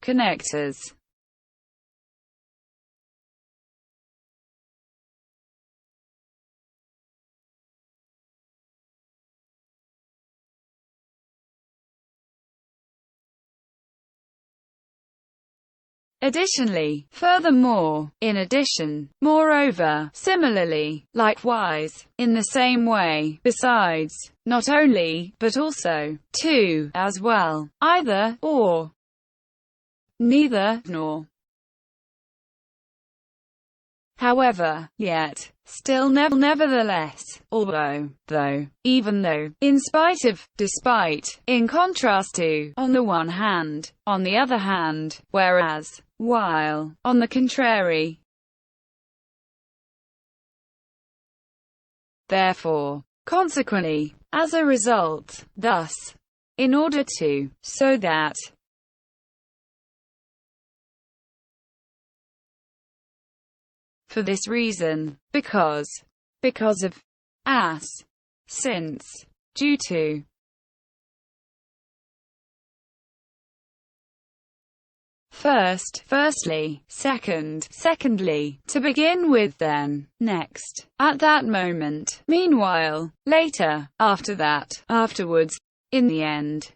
connectors. Additionally, furthermore, in addition, moreover, similarly, likewise, in the same way, besides, not only, but also, too, as well, either, or, neither, nor. However, yet, still, nevertheless, although, though, even though, in spite of, despite, in contrast to, on the one hand, on the other hand, whereas, while, on the contrary. Therefore, consequently, as a result, thus, in order to, so that. For this reason, because of, as, since, due to. Firstly, secondly, to begin with, then, next, at that moment, meanwhile, later, after that, afterwards, in the end.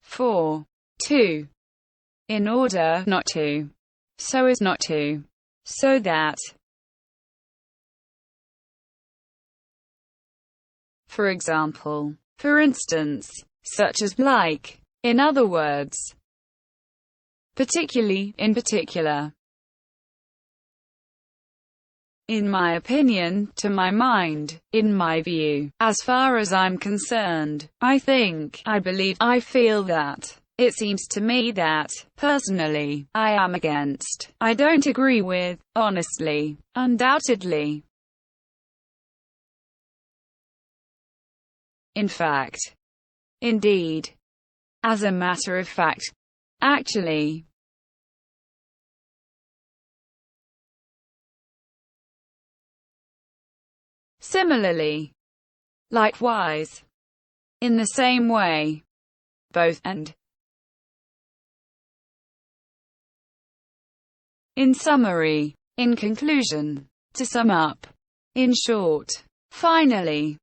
4. 2. In order not to, so as not to, so that. For example, for instance, such as, like, in other words, particularly, in particular, in my opinion, to my mind, in my view, as far as I'm concerned, I think, I believe, I feel that. It seems to me that, personally, I am against, I don't agree with, honestly, undoubtedly. In fact. Indeed. As a matter of fact. Actually. Similarly. Likewise. In the same way. Both, and. In summary, in conclusion, to sum up, in short, finally.